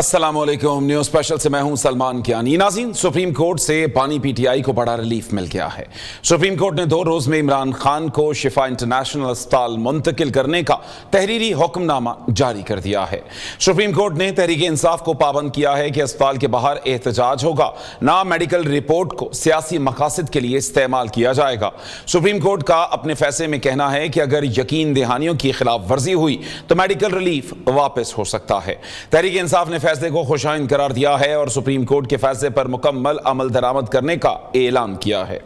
अस्सलामुअलैकुम, news special से मैं हूं सलमान कियानी। नाज़रीन, सुप्रीम कोर्ट से बानी पीटीआई को बड़ा रिलीफ मिल गया है। सुप्रीम कोर्ट ने 2 रोज में इमरान खान को शिफा इंटरनेशनल अस्पताल मुंतकिल करने का तहरीरी हुक्मनामा जारी कर दिया है। सुप्रीम कोर्ट ने तहरीक इंसाफ को पाबंद किया है कि अस्पताल के बाहर एहतजाज होगा, ना मेडिकल रिपोर्ट को सियासी मकासद के लिए इस्तेमाल किया जाएगा। सुप्रीम कोर्ट का अपने फैसले में कहना है कि अगर यकीन दहानियों की खिलाफ वर्जी हुई तो मेडिकल रिलीफ वापस हो सकता है। तहरीक इंसाफ ने फैसले को खुशाइन करार दिया है और सुप्रीम कोर्ट के फैसले पर मुकम्मल अमल दरामद करने का ऐलान किया है।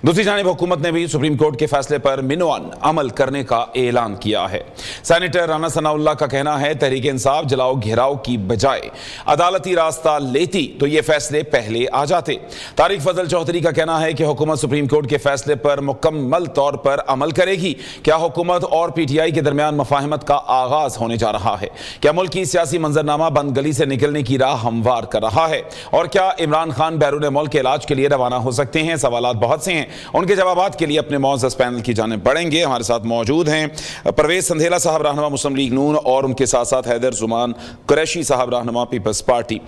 दूसरी जानिब हुकूमत ने भी सुप्रीम कोर्ट के फैसले पर मिनवान अमल करने का ऐलान किया है। सेनेटर राना सनाउल्लाह का कहना है, तहरीक इंसाफ जलाओ घेराव की बजाय अदालती रास्ता लेती तो ये फैसले पहले आ जाते। तारिक फजल चौधरी का कहना है कि हुकूमत सुप्रीम कोर्ट के फैसले पर मुकम्मल तौर पर अमल करेगी। क्या हुकूमत और पीटीआई के दरमियान मुफाहमत का आगाज होने जा रहा है? क्या मुल्क की सियासी मंजरनामा बंद गली से निकलने की राह हमवार कर रहा है? और क्या इमरान खान बैरून मुल्क के इलाज के लिए रवाना हो सकते हैं? सवालात बहुत से हैं, उनके जवाबात के लिए अपने मौजूद पैनल की जानिब बढ़ेंगे। हमारे साथ मौजूद हैं परवेज संधेला साहब, रहनुमा मुस्लिम लीग नून, और उनके साथ साथ हैदर जुमान कुरैशी साहब, रहनुमा पीपल्स पार्टी।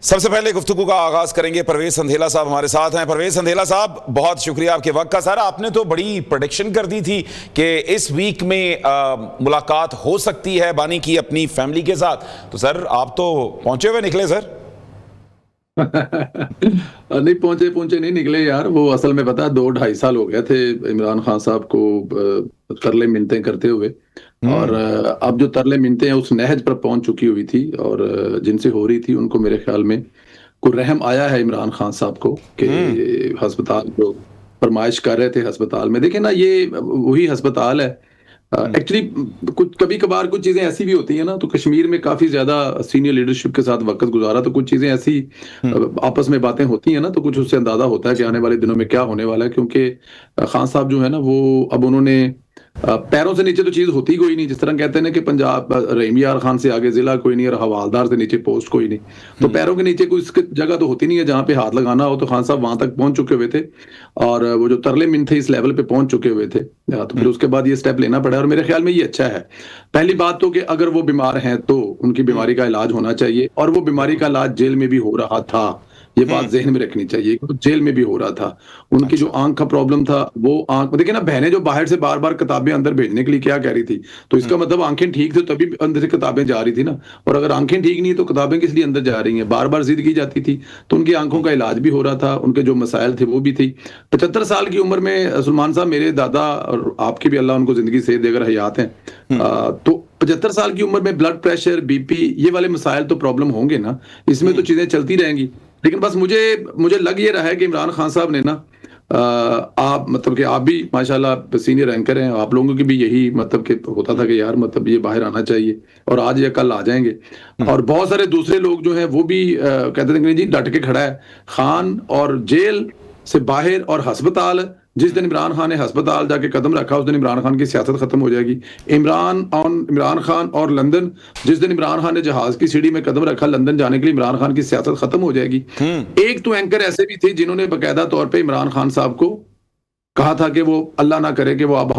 सबसे पहले गुफ्तगू का आगाज करेंगे, परवेज संधेला साहब हमारे साथ हैं। परवेज संधेला साहब, बहुत शुक्रिया आपके वक्त का। सर, आपने तो बड़ी प्रेडिक्शन कर दी थी कि इस वीक में मुलाकात हो सकती है बानी की अपनी फैमिली के साथ, तो सर आप तो पहुंचे हुए निकले सर। नहीं पहुंचे नहीं निकले यार। वो असल में पता है 2-2.5 साल हो गए थे इमरान खान साहब को तरले मिन्नतें करते हुए, और अब जो तरले मिन्नतें हैं उस नहज पर पहुंच चुकी हुई थी, और जिनसे हो रही थी उनको मेरे ख्याल में कोई रहम आया है इमरान खान साहब को कि अस्पताल जो फरमाइश कर रहे थे अस्पताल में। देखें ना, ये वही अस्पताल है। एक्चुअली कुछ कभी कभार कुछ चीजें ऐसी भी होती हैं ना, तो कश्मीर में काफी ज्यादा सीनियर लीडरशिप के साथ वक्त गुजारा, तो कुछ चीजें ऐसी आपस में बातें होती हैं ना, तो कुछ उससे अंदाजा होता है कि आने वाले दिनों में क्या होने वाला है। क्योंकि खान साहब जो है ना, वो अब उन्होंने पैरों से नीचे तो चीज होती कोई नहीं। जिस तरह कहते हैं ना कि पंजाब रहीम यार खान से आगे जिला कोई नहीं और हवालदार से नीचे पोस्ट कोई नहीं, तो पैरों के नीचे कोई जगह तो होती नहीं है जहां पे हाथ लगाना हो। तो खान साहब वहां तक पहुंच चुके हुए थे, और वो जो तरले मिन थे इस लेवल पे पहुंच चुके हुए थे, तो फिर उसके बाद ये स्टेप लेना पड़ा, और मेरे ख्याल में ये अच्छा है। पहली बात तो कि अगर वो बीमार हैं तो उनकी बीमारी का इलाज होना चाहिए, और वो बीमारी का इलाज जेल में भी हो रहा था, ये बात जहन में रखनी चाहिए। तो जेल में भी हो रहा था। उनकी जो आंख का प्रॉब्लम था, वो आंख देखिए ना, बहनें जो बाहर से बार बार किताबें अंदर भेजने के लिए क्या कह रही थी, तो इसका मतलब आंखें ठीक थी तभी अंदर से किताबें जा रही थी ना, और अगर आंखें ठीक नहीं तो किताबें किस लिए अंदर जा रही हैं? बार बार जिद की जाती थी, तो उनकी आंखों का इलाज भी हो रहा था, उनके जो मसाइल थे वो भी थी। 75 साल की उम्र में सलमान साहब, मेरे दादा और आपके भी अल्लाह उनको जिंदगी सेहत देकर हयात हैं, तो 75 साल की उम्र में ब्लड प्रेशर, बीपी, ये वाले मसाइल तो प्रॉब्लम होंगे ना, इसमें तो चीजें चलती रहेंगी। लेकिन बस मुझे लग ये रहा है कि इमरान खान साहब ने ना, आप मतलब कि आप भी माशाल्लाह सीनियर एंकर हैं, आप लोगों की भी यही मतलब कि होता था कि यार मतलब ये बाहर आना चाहिए, और आज या कल आ जाएंगे। और बहुत सारे दूसरे लोग जो हैं वो भी कहते थे कि जी डट के खड़ा है खान, और जेल से बाहर और अस्पताल। जिस दिन इमरान खान ने अस्पताल जाके कदम रखा उस दिन इमरान खान की सियासत खत्म हो जाएगी। इमरान खान और लंदन, जिस दिन इमरान खान ने जहाज की सीढ़ी में कदम रखा लंदन जाने के लिए, इमरान खान की सियासत खत्म हो जाएगी। एक तो एंकर ऐसे भी थे जिन्होंने बाकायदा तौर पे इमरान खान साहब को कहा था कि वो अल्लाह ना करे कि वो अब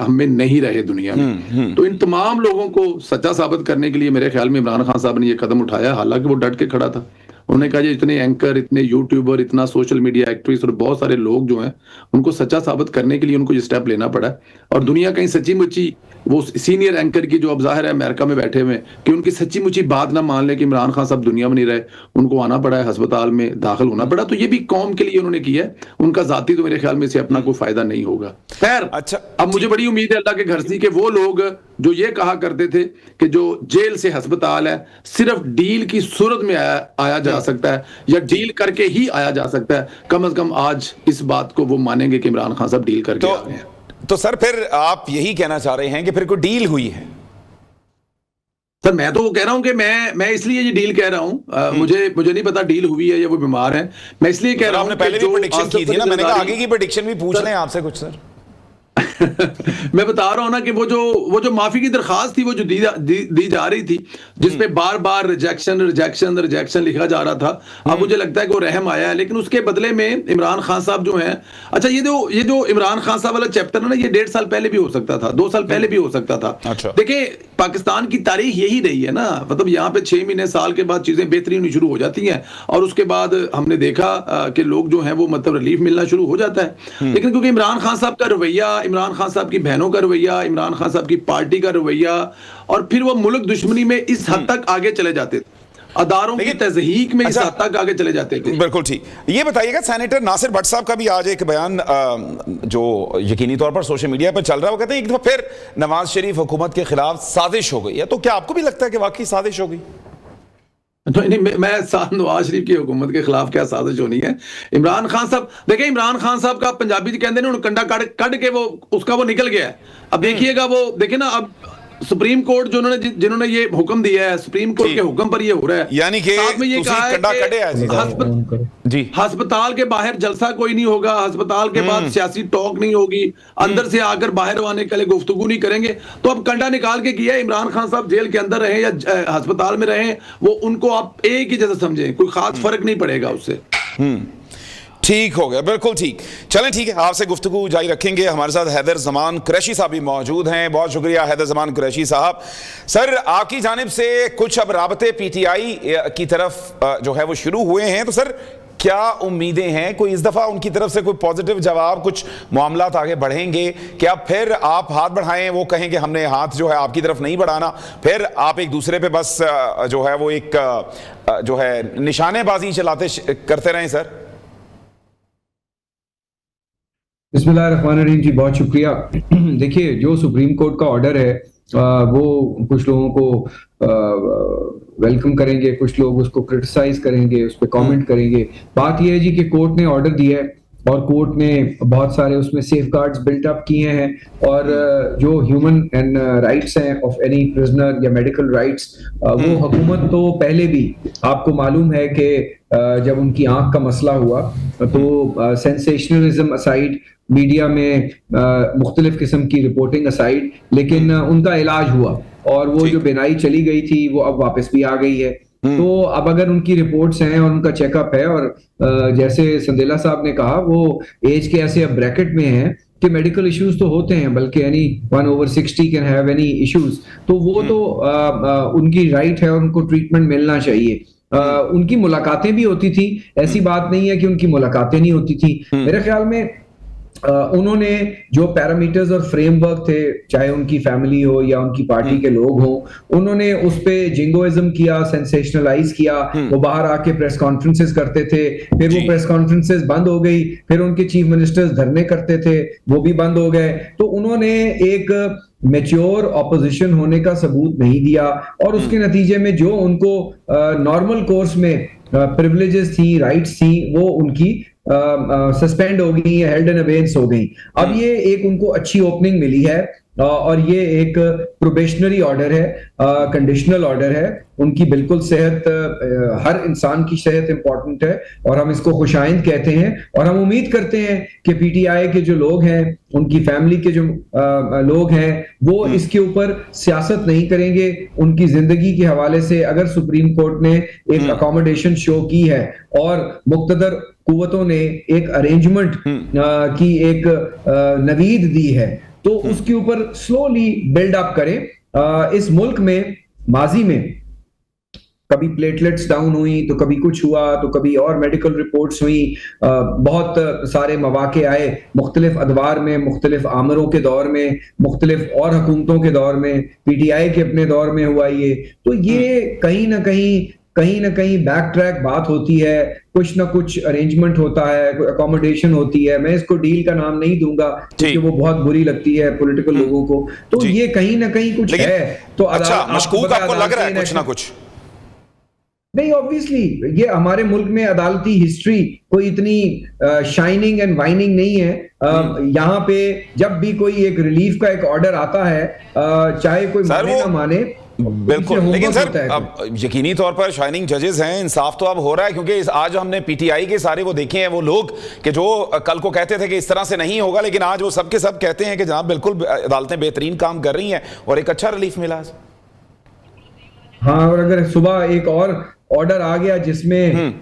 हम में नहीं रहे दुनिया में। तो इन तमाम लोगों को सच्चा साबित करने के लिए मेरे ख्याल में इमरान खान साहब ने ये कदम उठाया, हालांकि वो डट के खड़ा था। उन्होंने कहा, इतने एंकर, इतने यूट्यूबर, इतना सोशल मीडिया एक्टिविस्ट और बहुत सारे लोग जो हैं उनको सच्चा साबित करने के लिए उनको ये स्टेप लेना पड़ा। और दुनिया कहीं सच्ची मुच्ची वो सीनियर एंकर की, जो अब जाहिर है अमेरिका में बैठे हुए, कि उनकी सच्ची मुच्ची बात ना मान ले कि इमरान खान साहब दुनिया में नहीं रहे, उनको आना पड़ा है, अस्पताल में दाखिल होना पड़ा। तो ये भी कौम के लिए उन्होंने किया है, उनका जाती तो मेरे ख्याल में से अपना कोई फायदा नहीं होगा। खैर, अच्छा, अब मुझे बड़ी उम्मीद है अल्लाह के घर से कि वो लोग जो ये कहा करते थे कि जो जेल से अस्पताल है सिर्फ डील की सूरत में आया जा सकता है, या डील करके ही आया जा सकता है, कम से कम आज इस बात को वो मानेंगे कि इमरान खान साहब डील करके आ गए हैं। तो सर फिर आप यही कहना चाह रहे हैं कि फिर कोई डील हुई है? सर मैं तो वो कह रहा हूं कि मैं इसलिए ये डील कह रहा हूं, मुझे नहीं पता डील हुई है या वो बीमार है। मैं इसलिए कह रहा हूं, आपने पहले भी प्रेडिक्शन की थी ना, मैंने कहा आगे की प्रेडिक्शन भी पूछ लें आपसे कुछ सर। मैं बता रहा हूं ना कि वो जो माफी की दरखास्त थी, वो जो दी जा रही थी, जिसपे बार बार रिजेक्शन लिखा जा रहा था, अब मुझे लगता है कि वो रहम आया है। लेकिन उसके बदले में इमरान खान साहब जो हैं, अच्छा ये जो इमरान खान साहब वाला चैप्टर है ना, ये 1.5 साल पहले भी हो सकता था, 2 साल पहले भी हो सकता था। अच्छा। देखिए, पाकिस्तान की तारीख यही रही है ना, मतलब यहाँ पे 6 महीने साल के बाद चीजें बेहतरीन होनी शुरू हो जाती हैं, और उसके बाद हमने देखा कि लोग जो हैं वो मतलब रिलीफ मिलना शुरू हो जाता है। लेकिन क्योंकि इमरान खान साहब का रवैया, इमरान खान साहब की बहनों का रवैया, इमरान खान साहब की पार्टी का रवैया, और फिर वो मुल्क दुश्मनी में इस हद तक आगे चले जाते थे, अदारों की तज़हीक में इस हद तक आगे चले जाते थे। बिल्कुल ठीक। ये बताइएगा, सेनेटर नासिर भट्ट साहब का भी आज एक बयान जो यकीनी तौर पर सोशल मीडिया पर चल रहा है, वो कहते हैं एक दफा फिर नवाज शरीफ हुकूमत के खिलाफ साजिश हो गई है। तो क्या आपको भी लगता है कि वाकई साजिश हो गई? नहीं, मैं नवाज शरीफ की हुकूमत के खिलाफ क्या साजिश होनी है। इमरान खान साहब, देखिए इमरान खान साहब का पंजाबी कहते हैं ना, कंडा कट के वो उसका वो निकल गया है। अब देखिएगा, वो देखिए ना, अब सुप्रीम कोर्ट जिन्होंने ये हुक्म दिया है, सुप्रीम कोर्ट के हुक्म पर ये हो रहा है, यानी कि साथ में ये कहा है कि अस्पताल के बाहर जलसा कोई नहीं होगा, अस्पताल के बाद सियासी टॉक नहीं होगी, अंदर से आकर बाहर आने के लिए गुफ्तगू नहीं करेंगे। तो अब कंडा निकाल के किया। इमरान खान साहब जेल के अंदर रहे या अस्पताल में रहे, वो उनको आप एक ही जैसा समझें, कोई खास फर्क नहीं पड़ेगा उससे। ठीक हो गया, बिल्कुल ठीक। चलें, ठीक है, आपसे गुफ्तगू जारी रखेंगे। हमारे साथ हैदर जमान कुरैशी साहब भी मौजूद हैं। बहुत शुक्रिया हैदर जमान कुरैशी साहब। सर, आपकी जानिब से कुछ अब राबते पीटीआई की तरफ जो है वो शुरू हुए हैं, तो सर क्या उम्मीदें हैं? कोई इस दफा उनकी तरफ से कोई पॉजिटिव जवाब, कुछ मामला आगे बढ़ेंगे? क्या फिर आप हाथ बढ़ाएं, वो कहें कि हमने हाथ जो है आपकी तरफ नहीं बढ़ाना, फिर आप एक दूसरे पे बस जो है वो एक जो है निशानेबाजी चलाते करते रहें? सर बिस्मिल्लाहिर्रहमानिर्रहीम जी, बहुत शुक्रिया। देखिए, जो सुप्रीम कोर्ट का ऑर्डर है वो कुछ लोगों को वेलकम करेंगे, कुछ लोग उसको क्रिटिसाइज करेंगे, उस पर कमेंट करेंगे। बात यह है जी कि कोर्ट ने ऑर्डर दिया है और कोर्ट ने बहुत सारे उसमें सेफगार्ड्स बिल्ट अप किए हैं, और जो ह्यूमन एंड राइट्स हैं ऑफ एनी प्रिजनर या मेडिकल राइट्स, वो हुकूमत तो पहले भी, आपको मालूम है कि जब उनकी आंख का मसला हुआ तो सेंसेशनलिज्म असाइड, मीडिया में मुख्तलिफ किस्म की रिपोर्टिंग असाइड, लेकिन उनका इलाज हुआ और वो जो बिनाई चली गई थी वो अब वापस भी आ गई है। तो अब अगर उनकी रिपोर्ट्स हैं और उनका चेकअप है, और जैसे संदेला साहब ने कहा, वो एज के ऐसे अब ब्रैकेट में हैं कि मेडिकल इश्यूज तो होते हैं, बल्कि any 1/60 can have any issues, तो वो तो उनकी राइट है और उनको ट्रीटमेंट मिलना चाहिए। उनकी मुलाकातें भी होती थी, ऐसी बात नहीं है कि उनकी मुलाकातें नहीं होती थी। मेरे ख्याल में उन्होंने जो पैरामीटर्स और फ्रेमवर्क थे, चाहे उनकी फैमिली हो या उनकी पार्टी के लोग हो, उन्होंने उस पे जिंगोइज्म किया, सेंसेशनलाइज किया। वो बाहर आके प्रेस कॉन्फ्रेंसेस करते थे, फिर वो प्रेस कॉन्फ्रेंसेस बंद हो गई, फिर उनके चीफ मिनिस्टर्स धरने करते थे, वो भी बंद हो गए। तो उन्होंने एक मैच्योर ऑपोजिशन होने का सबूत नहीं दिया, और उसके नतीजे में जो उनको नॉर्मल कोर्स में प्रिविलेजेस थी, राइट्स थी, वो उनकी सस्पेंड हो गई, हेल्ड इन अबेयंस हो गई। अब ये एक उनको अच्छी ओपनिंग मिली है, और ये एक प्रोबेशनरी ऑर्डर है, कंडीशनल ऑर्डर है। उनकी बिल्कुल सेहत, हर इंसान की सेहत इंपॉर्टेंट है, और हम इसको खुशाइंद कहते हैं। और हम उम्मीद करते हैं कि पीटीआई के जो लोग हैं, उनकी फैमिली के जो लोग हैं, वो इसके ऊपर सियासत नहीं करेंगे। उनकी जिंदगी के हवाले से अगर सुप्रीम कोर्ट ने एक अकोमोडेशन शो की है और मुक्तदर कुव्वतों ने एक अरेंजमेंट की एक नवीद दी है, तो उसके ऊपर स्लोली बिल्ड अप करें। इस मुल्क में माजी में कभी प्लेटलेट्स डाउन हुई, तो कभी कुछ हुआ, तो कभी और मेडिकल रिपोर्ट्स हुई, बहुत सारे मौके आए मुख्तलिफ अदवार में, मुख्तलिफ आमरों के दौर में, मुख्तलिफ और हुकूमतों के दौर में, पीटीआई के अपने दौर में हुआ ये। तो ये कहीं ना कहीं बैक ट्रैक बात होती है, कुछ ना कुछ अरेंजमेंट होता है, कोई अकोमोडेशन होती है। मैं इसको डील का नाम नहीं दूंगा क्योंकि वो बहुत बुरी लगती है पॉलिटिकल लोगों को। तो ये कहीं ना कहीं कुछ है। तो अच्छा, मशकूक आपको लग रहा है कुछ ना कुछ? नहीं, ऑब्वियसली ये हमारे मुल्क में अदालती हिस्ट्री कोई इतनी शाइनिंग एंड वाइनिंग नहीं है। यहाँ पे जब भी कोई एक रिलीफ का एक ऑर्डर आता है, चाहे कोई माने ना माने, बिल्कुल, लेकिन सर अब यकीनी तौर पर शाइनिंग जजेस हैं, इंसाफ तो अब हो रहा है, क्योंकि आज हमने पीटीआई के सारे वो देखे हैं वो लोग कि जो कल को कहते थे कि इस तरह से नहीं होगा, लेकिन आज वो सब के सब कहते हैं कि जनाब बिल्कुल अदालतें बेहतरीन काम कर रही हैं और एक अच्छा रिलीफ मिला। हाँ, और अगर सुबह एक और ऑर्डर आ गया जिसमें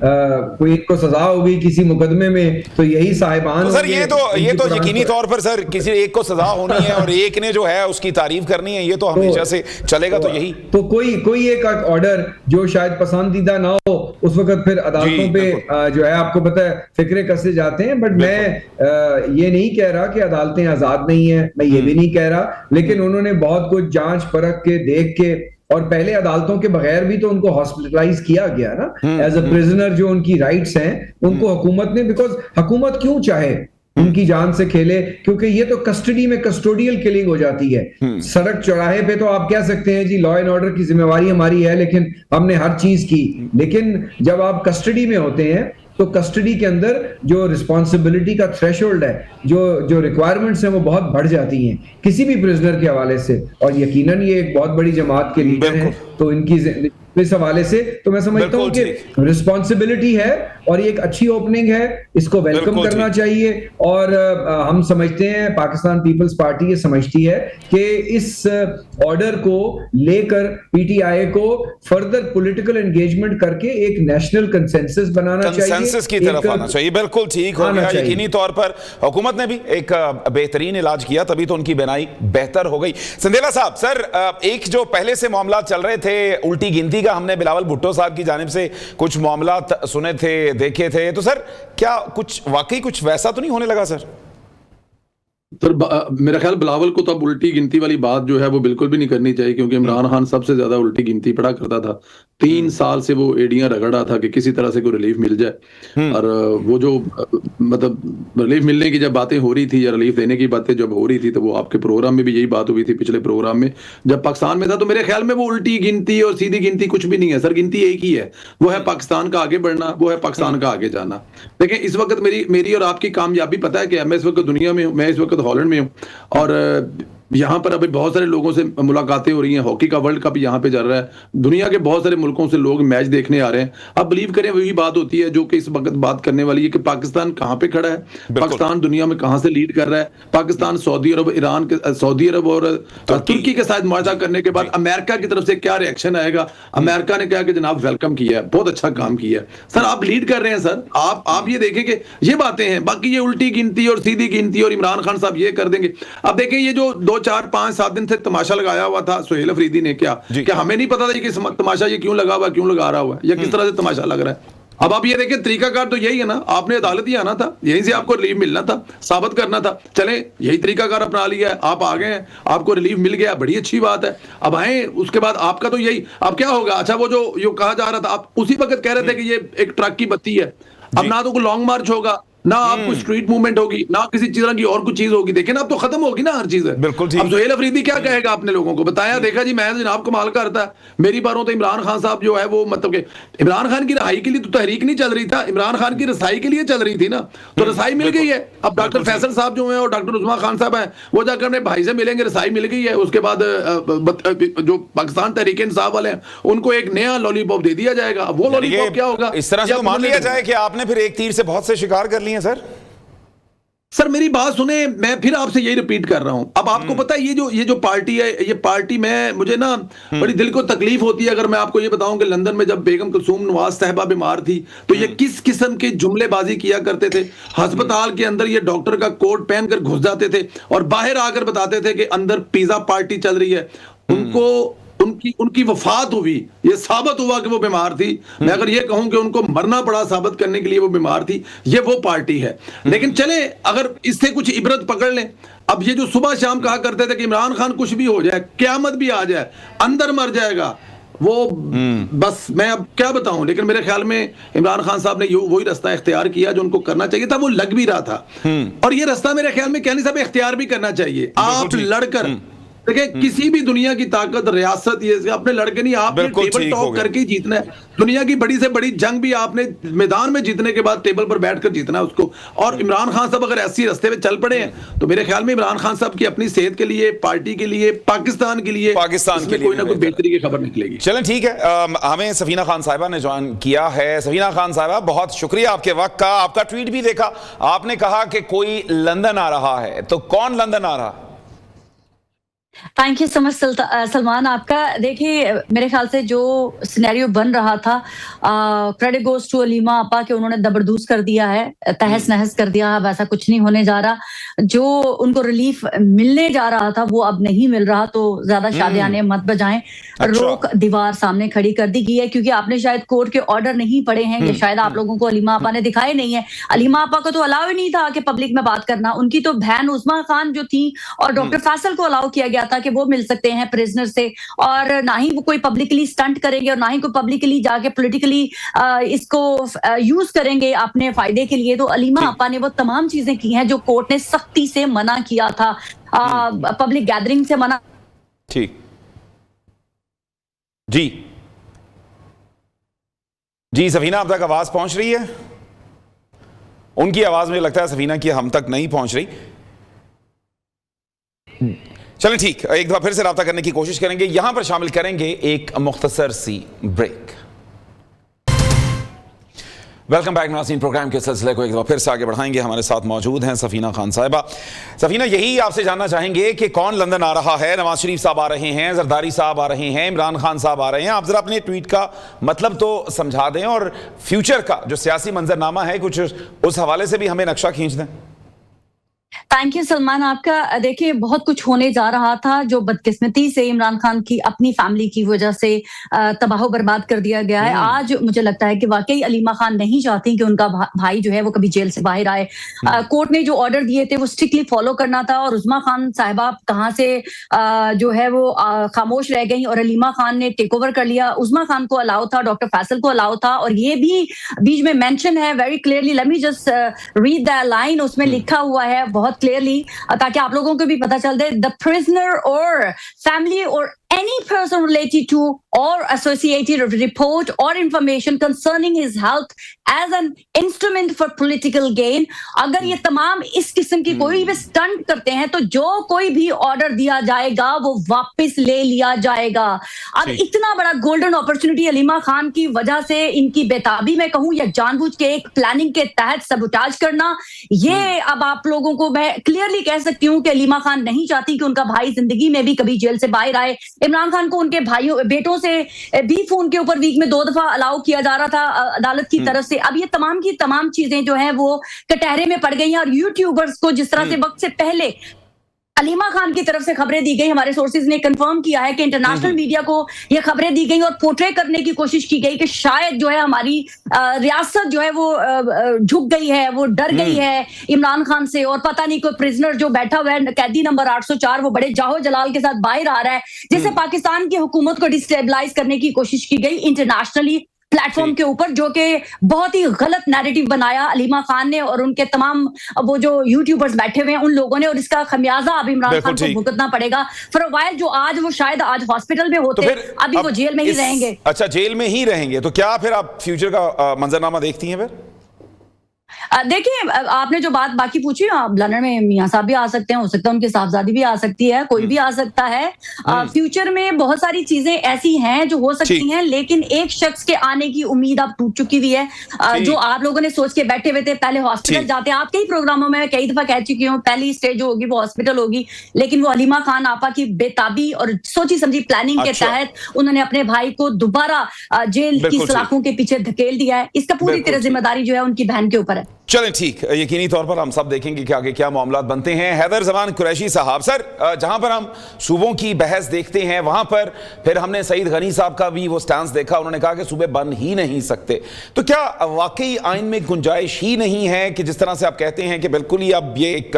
कोई को सजा हो गई किसी मुकदमे में, तो यही साहिबान तो सर ये तो यकीनी तौर पर सर किसी एक को सजा होनी है और एक ने जो है उसकी तारीफ करनी है, ये तो हमेशा से चलेगा। तो यही तो कोई एक ऑर्डर जो शायद पसंदीदा ना हो, उस वक्त फिर अदालतों पे जो है आपको पता है फिक्रे कसे जाते हैं। बट मैं ये नहीं कह रहा कि अदालतें आजाद नहीं है, मैं ये भी नहीं कह रहा, लेकिन उन्होंने बहुत कुछ जांच परख के देख के, और पहले अदालतों के बगैर भी तो उनको हॉस्पिटलाइज किया गया ना एज अ प्रिजनर, जो उनकी राइट्स हैं उनको हुकूमत ने, बिकॉज हुकूमत क्यों चाहे उनकी जान से खेले, क्योंकि ये तो कस्टडी में कस्टोडियल किलिंग हो जाती है। सड़क चौराहे पे तो आप कह सकते हैं जी लॉ एंड ऑर्डर की जिम्मेवारी हमारी है, लेकिन हमने हर चीज की, लेकिन जब आप कस्टडी में होते हैं तो कस्टडी के अंदर जो रिस्पॉन्सिबिलिटी का थ्रेशोल्ड है, जो रिक्वायरमेंट्स हैं वो बहुत बढ़ जाती हैं किसी भी प्रिजनर के हवाले से। और यकीनन ये एक बहुत बड़ी जमात के लीडर हैं, तो इनकी इस हवाले से तो मैं समझता हूं कि रिस्पॉन्सिबिलिटी है और ये एक अच्छी ओपनिंग है, इसको वेलकम करना चाहिए। और हम समझते हैं, पाकिस्तान पीपल्स पार्टी ये समझती है कि इस ऑर्डर को लेकर पीटीआई को फर्दर पॉलिटिकल एंगेजमेंट करके एक नेशनल कंसेंसस बनाना चाहिए, कंसेंसस की तरफ आना चाहिए। बिल्कुल ठीक हो गया, यकीनी तौर पर हुकूमत ने भी एक बेहतरीन इलाज किया, तभी तो उनकी बीनाई बेहतर हो गई। संदेला साहब, सर एक जो पहले से मामला चल रहे थे उल्टी गिनती का, हमने बिलावल भुट्टो साहब की जानिब से कुछ मामला सुने थे, देखे थे, तो सर क्या कुछ वाकई कुछ वैसा तो नहीं होने लगा सर? सर मेरा ख्याल बिलावल को तो अब उल्टी गिनती वाली बात जो है वो बिल्कुल भी नहीं करनी चाहिए, क्योंकि इमरान खान सबसे ज्यादा उल्टी गिनती पढ़ा करता था। 3 साल से वो एडियां रगड़ रहा था कि किसी तरह से कोई रिलीफ मिल जाए, और वो जो मतलब रिलीफ मिलने की जब बातें हो रही थी या रिलीफ देने की बातें जब हो रही थी, तो वो आपके प्रोग्राम में भी यही बात हुई थी, पिछले प्रोग्राम में जब पाकिस्तान में था। तो मेरे ख्याल में वो उल्टी गिनती और सीधी गिनती कुछ भी नहीं है सर, गिनती एक ही है, वो है पाकिस्तान का आगे बढ़ना, वो है पाकिस्तान का आगे जाना। देखिए इस वक्त मेरी और आपकी कामयाबी पता है कि मैं इस वक्त दुनिया में हूँ, मैं इस वक्त हॉलैंड में हूँ, और यहाँ पर अभी बहुत सारे लोगों से मुलाकातें हो रही हैं। हॉकी का वर्ल्ड कप यहाँ पे चल रहा है, दुनिया के बहुत सारे मुल्कों से लोग मैच देखने आ रहे हैं। अब बिलीव करें वही बात होती है जो कि इस वक्त बात करने वाली है कि पाकिस्तान कहाँ पे खड़ा है, पाकिस्तान दुनिया में कहाँ से लीड कर रहा है। पाकिस्तान सऊदी अरब और तुर्की के साथ मुआहदा करने के बाद अमेरिका की तरफ से क्या रिएक्शन आएगा? अमेरिका ने कहा कि जनाब वेलकम किया है, बहुत अच्छा काम किया है। सर आप लीड कर रहे हैं सर, आप ये देखें कि ये बातें हैं। बाकी ये उल्टी गिनती और सीधी गिनती और इमरान खान साहब ये कर देंगे। अब देखें ये जो 2, 4, 5, 7 दिन से तमाशा लगाया हुआ था सुहेल अफरीदी ने, क्या हमें नहीं पता था कि तमाशा ये क्यों लगा हुआ, क्यों लगा रहा हुआ है, या किस तरह से तमाशा लग रहा है? अब आप ये देखें तरीकाकार तो यही है ना, आपने अदालत ही आना था, यहीं से आपको रिलीफ मिलना था, साबित करना था। चले यही तरीकाकार अपना लिया है, आप आ गए हैं, आपको रिलीफ मिल गया, बड़ी अच्छी बात है। अब आए उसके बाद आपका तो यही, अब क्या होगा? अच्छा वो जो कहा जा रहा था, आप उसी वक्त कह रहे थे कि ये एक ट्रक की बत्ती है, अब ना तो कोई लॉन्ग मार्च होगा, ना आपको स्ट्रीट मूवमेंट होगी, ना किसी तरह की और कुछ चीज होगी। देखिए ना अब तो खत्म होगी ना हर चीज है। बिल्कुल ठीक। अब सुहेल अफरीदी क्या कहेगा अपने लोगों को? बताया देखा जी मैं जनाब कमाल करता है, मेरी बारों तो इमरान खान साहब जो है वो मतलब कि इमरान खान की रिहाई के लिए तो तहरीक नहीं चल रही था, इमरान खान की रसाई के लिए चल रही थी ना, तो रसाई मिल गई है। अब डॉक्टर फैसल साहब जो है और डॉक्टर उस्मान खान साहब हैं, वो जाकर अपने भाई से मिलेंगे, रसाई मिल गई है। उसके बाद जो पाकिस्तान तहरीक इंसाफ वाले हैं उनको एक नया लॉलीपॉप दे दिया जाएगा। वो लॉलीपॉप क्या होगा? इस तरह से तो मान लिया जाए कि आपने फिर एक तीर से बहुत से शिकार कर लिए हैं सर मेरी बात सुने, मैं फिर आपसे यही रिपीट कर रहा हूं। अब आपको पता है ये जो पार्टी है, ये पार्टी में मुझे ना बड़ी दिल को तकलीफ होती है अगर मैं आपको ये बताऊं कि लंदन में जब बेगम कुलसूम नवाज साहिबा बीमार थी तो ये किस किस्म के जुमलेबाजी किया करते थे। अस्पताल के अंदर ये डॉक्टर का कोट पहनकर घुस जाते थे और बाहर आकर बताते थे कि अंदर पिज्जा पार्टी चल रही है। उनकी वफात हुई, ये साबित हुआ कि वो बीमार थी। मैं अगर ये कहूं कि उनको मरना पड़ा साबित करने के लिए वो बीमार थी, ये वो पार्टी है। लेकिन चले अगर इससे कुछ इबरत पकड़ लें। अब ये जो सुबह शाम कहा करते थे कि इमरान खान कुछ भी हो जाए, क़यामत भी आ जाए, अंदर मर जाएगा, वो बस मैं अब क्या बताऊं। लेकिन मेरे ख्याल में इमरान खान साहब ने वही रास्ता इख्तियार किया जो उनको करना चाहिए था, वो लग भी रहा था। और ये रास्ता मेरे ख्याल में कहनी साहब इख्तियार भी करना चाहिए। आप लड़कर देखिए किसी भी दुनिया की ताकत रियासत ये अपने लड़के नहीं, आपने बिल्कुल टेबल ठीक हो टॉक गया। करके ही जीतना है। दुनिया की बड़ी से बड़ी जंग भी आपने मैदान में जीतने के बाद टेबल पर बैठकर जीतना है उसको। और इमरान खान साहब अगर ऐसी रास्ते पे चल पड़े हैं तो मेरे ख्याल में इमरान खान साहब की अपनी सेहत के लिए, पार्टी के लिए, पाकिस्तान के लिए कोई ना कोई बेहतरी की खबर निकलेगी। चलें ठीक है, हमें सफीना खान साहिबा ने ज्वाइन किया है। सफीना खान साहिबा, बहुत शुक्रिया आपके वक्त का। आपका ट्वीट भी देखा, आपने कहा कि कोई लंदन आ रहा है, तो कौन लंदन आ रहा है? Thank you so much Salman. आपका देखिए, मेरे ख्याल से जो सिनेरियो बन रहा था, क्रेडिट गोज टू अलीमा आपा के उन्होंने दबरदूस कर दिया है, तहस नहस कर दिया। वैसा कुछ नहीं होने जा रहा। जो उनको रिलीफ मिलने जा रहा था वो अब नहीं मिल रहा, तो ज्यादा शादियाने मत बजाएं। रोक दीवार सामने खड़ी कर दी गई है, क्योंकि आपने शायद कोर्ट के ऑर्डर नहीं पढ़े हैं, या शायद आप लोगों को अलीमा आपा ने दिखाए नहीं है। अलीमा आपा को तो अलाउ ही नहीं था कि पब्लिक में बात करना। उनकी तो बहन उस्मा खान जो थी और डॉक्टर फैसल को अलाउ किया गया था कि वो मिल सकते हैं प्रिजनर से, और ना ही वो कोई पब्लिकली स्टंट करेंगे और ना ही कोई पब्लिकली जाके पॉलिटिकली इसको यूज करेंगे अपने फायदे के लिए। तो अलीमा आपा ने वो तमाम चीजें की हैं जो कोर्ट ने सख्ती से मना किया था, पब्लिक गैदरिंग से मना। ठीक जी जी, सफीना अब तक आवाज पहुंच रही है? उनकी आवाज मुझे लगता है सफीना की हम तक नहीं पहुंच रही। चलें ठीक, एक दफा फिर से राब्ता करने की कोशिश करेंगे। यहां पर शामिल करेंगे एक मुख्तसर सी ब्रेक। वेलकम बैक नाज़रीन, प्रोग्राम के सिलसिले को एक दफा फिर से आगे बढ़ाएंगे। हमारे साथ मौजूद हैं सफीना खान साहिबा। सफीना, यही आपसे जानना चाहेंगे कि कौन लंदन आ रहा है? नवाज शरीफ साहब आ रहे हैं, जरदारी साहब आ रहे हैं, इमरान खान साहब आ रहे हैं। आप जरा अपने ट्वीट का मतलब तो समझा दें, और फ्यूचर का जो सियासी मंजरनामा है कुछ उस हवाले से भी हमें नक्शा खींच दें। Thank you Salman. आपका देखिए, बहुत कुछ होने जा रहा था जो बदकिस्मती से इमरान खान की अपनी फैमिली की वजह से तबाह बर्बाद कर दिया गया है। आज मुझे लगता है कि वाकई अलीमा खान नहीं चाहती कि उनका भाई जो है वो कभी जेल से बाहर आए। कोर्ट ने जो ऑर्डर दिए थे वो स्ट्रिक्टली फॉलो करना था, और उस्मा खान साहिबा कहाँ से जो है वो खामोश रह गई और अलीमा खान ने टेक ओवर कर लिया। उस्मा खान को अलाउ था, डॉक्टर फैसल को अलाउ था, और ये भी बीच में मेंशन है very clearly. Let me just read the line, उसमें लिखा हुआ है बहुत क्लियरली, ताकि आप लोगों को भी पता चल दे। द प्रिजनर और फैमिली और any person related to or associated with report or information concerning his health as an instrument for political gain। अगर ये तमाम इस किस्म की कोई भी स्टंट करते हैं तो जो कोई भी ऑर्डर दिया जाएगा वो वापस ले लिया जाएगा। अब इतना बड़ा गोल्डन अपॉर्चुनिटी अलीमा खान की वजह से, इनकी बेताबी में कहूं या जानबूझ के एक प्लानिंग के तहत सबुटाज करना, ये अब आप लोगों को मैं क्लियरली कह सकती हूं कि अलीमा खान नहीं चाहती कि उनका भाई जिंदगी में भी कभी जेल से बाहर आए। इमरान खान को उनके भाइयों बेटों से भी फोन के ऊपर वीक में 2 दफा अलाउ किया जा रहा था अदालत की तरफ से। अब ये तमाम की तमाम चीजें जो हैं वो कटहरे में पड़ गई हैं, और यूट्यूबर्स को जिस तरह से वक्त से पहले अलीमा खान की तरफ से खबरें दी गई, हमारे सोर्सेज ने कंफर्म किया है कि इंटरनेशनल मीडिया को ये खबरें दी गई और पोर्ट्रे करने की कोशिश की गई कि शायद जो है हमारी रियासत जो है वो झुक गई है, वो डर गई है इमरान खान से, और पता नहीं कोई प्रिजनर जो बैठा हुआ है कैदी नंबर 804 वो बड़े जाहो जलाल के साथ बाहर आ रहा है, जिससे पाकिस्तान की हुकूमत को डिस्टेबलाइज करने की कोशिश की गई इंटरनेशनली प्लेटफॉर्म के ऊपर, जो कि बहुत ही गलत नैरेटिव बनाया अलीमा खान ने और उनके तमाम वो जो यूट्यूबर्स बैठे हुए हैं उन लोगों ने, और इसका खमियाजा अब इमरान खान को भुगतना पड़ेगा फॉर अ व्हाइल। जो आज वो शायद आज हॉस्पिटल में होते, तो अभी वो जेल में ही रहेंगे। अच्छा, जेल में ही रहेंगे, तो क्या फिर आप फ्यूचर का मंजरनामा देखती हैं? फिर देखिए, आपने जो बात बाकी पूछी, लंदन में मियां साहब भी आ सकते हैं, हो सकता है उनकी साहबजादी भी आ सकती है, कोई भी आ सकता है। फ्यूचर में बहुत सारी चीजें ऐसी हैं जो हो सकती हैं, लेकिन एक शख्स के आने की उम्मीद अब टूट चुकी हुई है। जो आप लोगों ने सोच के बैठे हुए थे पहले हॉस्पिटल जाते हैं, आप कई प्रोग्रामों में कई दफा कह चुकी हूँ पहली स्टेज जो होगी वो हॉस्पिटल होगी, लेकिन वो अलीमा खान आपा की बेताबी और सोची समझी प्लानिंग के तहत उन्होंने अपने भाई को दोबारा जेल की सलाखों के पीछे धकेल दिया है। इसका पूरी तरह जिम्मेदारी जो है उनकी बहन के ऊपर है। चलें ठीक, यकीनी तौर पर हम सब देखेंगे कि आगे क्या मामलात बनते हैं। हैदर जमान कुरैशी साहब, सर जहां पर हम सूबों की बहस देखते हैं वहां पर फिर हमने सईद गनी साहब का भी वो स्टैंस देखा, उन्होंने कहा कि सूबे बन ही नहीं सकते। तो क्या वाकई आइन में गुंजाइश ही नहीं है कि जिस तरह से आप कहते हैं कि बिल्कुल ही अब ये एक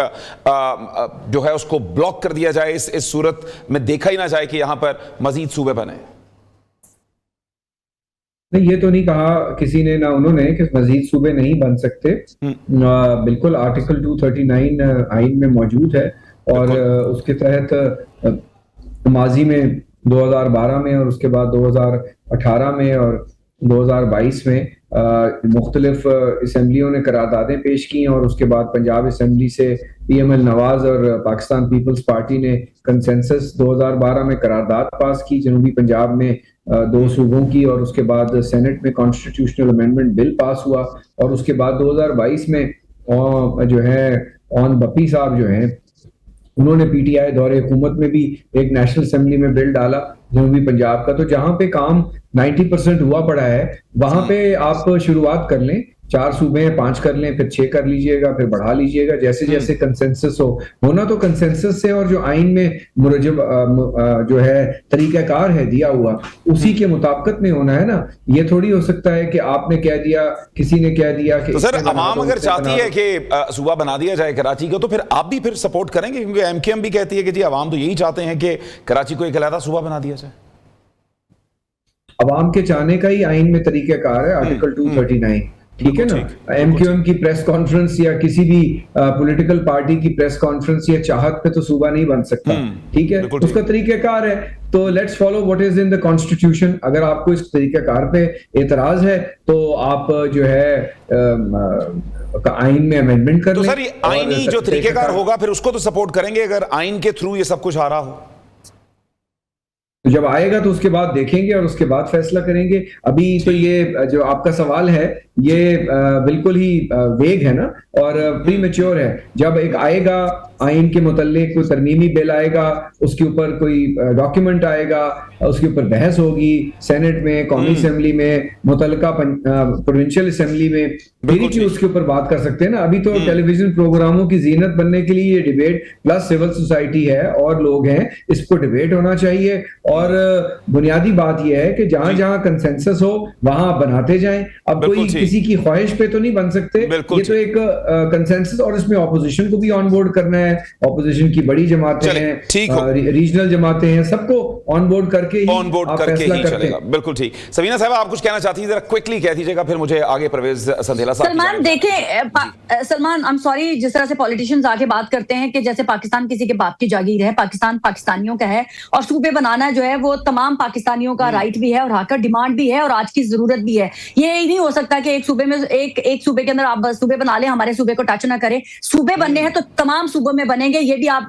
जो है उसको ब्लॉक कर दिया जाए, इस सूरत में देखा ही ना जाए कि यहां पर मजीद सूबे बने? नहीं, ये तो नहीं कहा किसी ने, ना उन्होंने, कि मजीद सूबे नहीं बन सकते। बिल्कुल आर्टिकल 239 आइन में मौजूद है, और उसके तहत माजी में 2012 में और उसके बाद 2018 में और 2022 में मुख्तलिफ असम्बलियों ने करारदादें पेश की और उसके बाद पंजाब असम्बली से पीएमएल नवाज और पाकिस्तान पीपल्स पार्टी ने कंसेंसस 2012 में करारदाद पास की जनूबी पंजाब में 2 सूबों की, और उसके बाद सेनेट में कॉन्स्टिट्यूशनल अमेंडमेंट बिल पास हुआ, और उसके बाद 2022 में जो है ऑन बपी साहब जो हैं उन्होंने पीटीआई दौरे हुकूमत में भी एक नेशनल असेंबली में बिल डाला जनूबी पंजाब का। तो जहां पे काम 90% हुआ पड़ा है वहां पे आप शुरुआत कर लें, 4 सूबे हैं 5 कर लें, फिर 6 कर लीजिएगा, फिर बढ़ा लीजिएगा जैसे जैसे कंसेंसस होना तो कंसेंसस से, और जो आइन में मुरजब जो है तरीकाकार है दिया हुआ उसी के मुताबिकत में होना है ना। ये थोड़ी हो सकता है कि आपने कह दिया, किसी ने कह दिया कि तो सर अवाम अगर चाहती है कि सूबा बना दिया जाए कराची को, तो फिर आप भी फिर सपोर्ट करेंगे? क्योंकि एमकेएम भी कहती है कि जी अवाम तो यही चाहते हैं कि कराची को एक अलग सूबा बना दिया जाए। अवाम के चाहने का ही आइन में तरीकाकार है, आर्टिकल 239, ठीक है ना। एमक्यूएम की प्रेस कॉन्फ्रेंस या किसी भी पॉलिटिकल पार्टी की प्रेस कॉन्फ्रेंस या चाहत पे तो सूबा नहीं बन सकता, ठीक है, उसका तरीकाकार है। तो let's follow what is in the constitution. अगर आपको इस तरीकाकार पे एतराज है तो आप जो है आइन में अमेंडमेंट कर लें। तो सर ये आईनी जो तरीकाकार होगा फिर उसको तो सपोर्ट करेंगे अगर आइन के थ्रू ये सब कुछ आ रहा हो? तो जब आएगा तो उसके बाद देखेंगे और उसके बाद फैसला करेंगे। अभी तो ये जो आपका सवाल है ये बिल्कुल ही वेग है ना और प्री मैच्योर है। जब एक आएगा आइन के मुतल्लिक कोई तरमीमी बिल आएगा, उसके ऊपर कोई डॉक्यूमेंट आएगा, उसके ऊपर बहस होगी सेनेट में, कौमी असेंबली में, मुतल्लिका प्रोविंशियल असेंबली में, फिर ही उसके ऊपर बात कर सकते हैं ना। अभी तो टेलीविजन प्रोग्रामों की जीनत बनने के लिए ये डिबेट प्लस सिविल सोसाइटी है और लोग हैं, इसको डिबेट होना चाहिए। और बुनियादी बात यह है कि जहां जहां कंसेंसस हो वहां बनाते जाएं। अब कोई किसी की ख्वाहिश पे तो नहीं बन सकते, ये तो एक कंसेंसस, और इसमें ऑपोजिशन को भी ऑन बोर्ड करना है। ऑपोजिशन की बड़ी जमातें हैं, रीजनल जमातें हैं, सबको ऑन बोर्ड करके ही चलेगा। बिल्कुल ठीक। सवीना साहब आप कुछ कहना चाहती हैं, जरा क्विकली कह दीजिएगा, फिर मुझे आगे परवेज संधेला साहब। सलमान देखें, सलमान आई एम सॉरी, जिस तरह से पॉलिटिशियंस आगे बात करते हैं कि जैसे पाकिस्तान किसी के बाप की जागीर है, पाकिस्तान पाकिस्तानियों का है और सूबे बनाना जो है वो तमाम पाकिस्तानियों का राइट भी है और हक डिमांड भी है और आज की जरूरत भी है। ये नहीं हो सकता कि एक सूबे में एक सूबे के अंदर आप सूबे बना लें, हमारे सूबे को टच ना करें। सूबे बनने हैं तो तमाम सूबों में बनेंगे, ये भी आप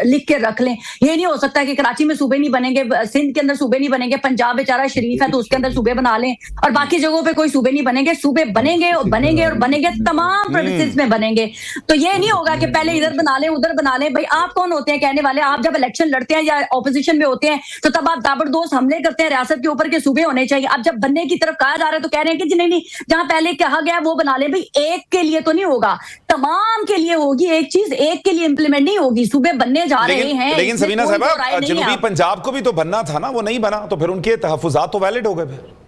लिख के रख लें। ये नहीं हो सकता कि कराची में सूबे नहीं बनेंगे, सिंध के अंदर सूबे नहीं बनेंगे, पंजाब बेचारा शरीफ है तो उसके अंदर सूबे बना लें और बाकी जगहों पे कोई सूबे नहीं बनेंगे। सूबे बनेंगे और बनेंगे और बनेंगे, तमाम प्रोविंसेस में बनेंगे। तो ये नहीं होगा कि पहले इधर बना लें उधर बना लें। भाई आप कौन होते हैं कहने वाले? आप जब इलेक्शन लड़ते हैं या ऑपोजिशन में होते हैं तो तब आप ताबड़तोड़ हमले करते हैं रियासत के ऊपर के सूबे होने चाहिए। अब जब बनने की तरफ कहा जा रहा है तो कह रहे हैं कि नहीं, जहां पहले कहा गया वो बना ले। भाई एक के लिए तो नहीं होगा, तमाम के लिए होगी। एक चीज एक के लिए इंप्लीमेंट नहीं होगी। सूबे बनने जा रहे हैं, लेकिन सवीना साहब जनूबी पंजाब को भी तो बनना था ना, वो नहीं बना, तो फिर उनके तहफ्फुजात तो वैलिड हो गए फिर।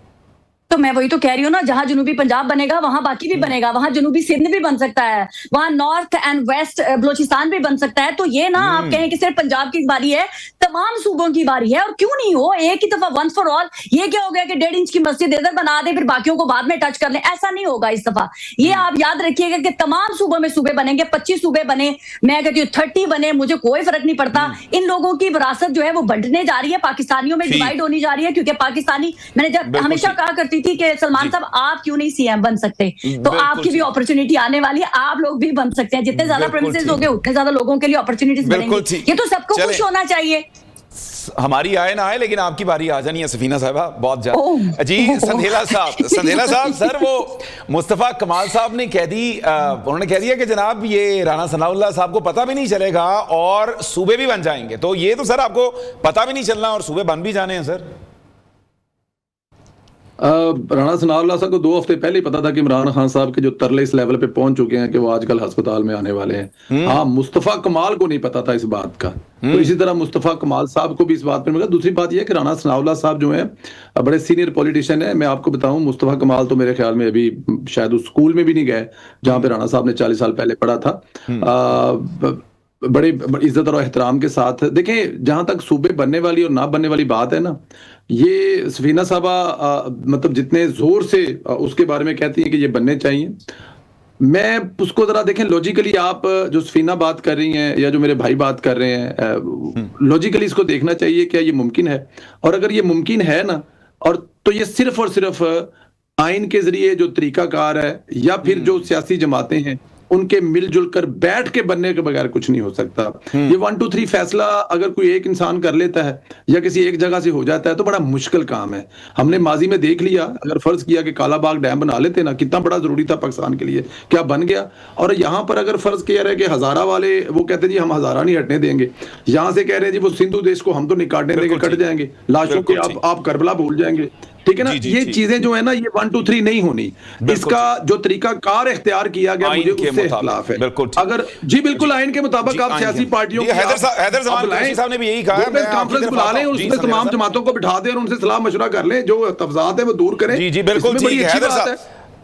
तो मैं वही तो कह रही हूँ ना, जहां जनूबी पंजाब बनेगा वहां बाकी भी बनेगा, वहां जनूबी सिंध भी बन सकता है, वहां नॉर्थ एंड वेस्ट बलोचिस्तान भी बन सकता है। तो ये ना आप कहें कि सिर्फ पंजाब की बारी है, तमाम सूबों की बारी है। और क्यों नहीं हो एक ही दफा, वंस फॉर ऑल। ये क्या हो गया कि 1.5 इंच की मस्जिद इधर बना दे फिर बाकियों को बाद में टच कर ले? ऐसा नहीं होगा इस दफा। ये आप याद रखिएगा कि तमाम सूबों में सूबे बनेंगे, 25 सूबे बने, मैं कहती हूँ 30 बने, मुझे कोई फर्क नहीं पड़ता। इन लोगों की विरासत जो है वो बंटने जा रही है, पाकिस्तानियों में डिवाइड होनी जा रही है। क्योंकि पाकिस्तानी, मैंने जब हमेशा कहा करती थी कि सलमान साहब आप क्यों नहीं सीएम बन सकते, तो आपकी भी अपॉर्चुनिटी आने वाली है, आप लोग भी बन सकते हैं। जितने ज्यादा प्रोविंसेस होंगे उतने ज्यादा लोगों के लिए अपॉर्चुनिटीज बनेंगी। ये तो सबको खुश होना चाहिए। हमारी आए ना आए लेकिन आपकी बारी आ जानी है सफीना साहबा, बहुत ज्यादा जी। संधेला साहब सर, वो मुस्तफा कमाल साहब ने कह दी, उन्होंने कह दिया कि जनाब ये राणा सनाउल्लाह साहब को पता भी नहीं चलेगा और सूबे भी बन जाएंगे। तो ये तो सर आपको पता भी नहीं चलना और सूबे बन भी जाने हैं सर। राणा सनाउल्लाह साहब को 2 हफ्ते पहले ही पता था कि इमरान खान साहब के जो तरले इस लेवल पे पहुंच चुके हैं कि वो आजकल अस्पताल में आने वाले हैं। हाँ, मुस्तफा कमाल को नहीं पता था इस बात का। तो इसी तरह मुस्तफा कमाल साहब को भी इस बात पर मिला। दूसरी बात यह है कि राणा सनाउल्लाह साहब जो है बड़े सीनियर पॉलिटिशियन है। मैं आपको बताऊं, मुस्तफा कमाल तो मेरे ख्याल में अभी शायद उस स्कूल में भी नहीं गए जहां पे राणा साहब ने 40 साल पहले पढ़ा था। बड़े इज्जत और एहतराम के साथ देखें, जहां तक सूबे बनने वाली और ना बनने वाली बात है ना, ये सफीना साहबा मतलब जितने जोर से उसके बारे में कहती है कि ये बनने चाहिए, मैं उसको जरा देखें लॉजिकली, आप जो सफीना बात कर रही हैं या जो मेरे भाई बात कर रहे हैं, लॉजिकली इसको देखना चाहिए क्या ये मुमकिन है। और अगर ये मुमकिन है ना, और तो ये सिर्फ और सिर्फ आइन के जरिए जो तरीकाकार है या फिर जो सियासी जमातें हैं उनके मिलजुल कर बैठ के बनने के बगैर कुछ नहीं हो सकता। ये 1 2 3 फैसला अगर कोई एक इंसान कर लेता है या किसी एक जगह से हो जाता है तो बड़ा मुश्किल काम है। हमने माजी में देख लिया, अगर फर्ज किया कि काला बाग डैम बना लेते ना, कितना बड़ा जरूरी था पाकिस्तान के लिए, क्या बन गया। और यहाँ पर अगर फर्ज किया रहे कि हजारा वाले वो कहते जी हम हजारा नहीं हटने देंगे, यहाँ से कह रहे हैं जी वो सिंधु देश को हम तो नहीं काटने देंगे, कट जाएंगे लाशों के, आप करबला भूल जाएंगे, ठीक है ना। ये चीजें जो है ना, ये 1 2 3 नहीं होनी। इसका जो तरीका कार इख्तियार किया गया मुझे उससे खिलाफ है। अगर जी बिल्कुल आइन के मुताबिक आप सियासी पार्टियों साहब ने भी यही कहा है, कॉन्फ्रेंस बुला लें, उसमें तमाम जमातों को बिठा दें और उनसे सलाह मशवरा कर लें, जो तफजात है वो दूर करें। जी बिल्कुल ठीक है हैदर साहब।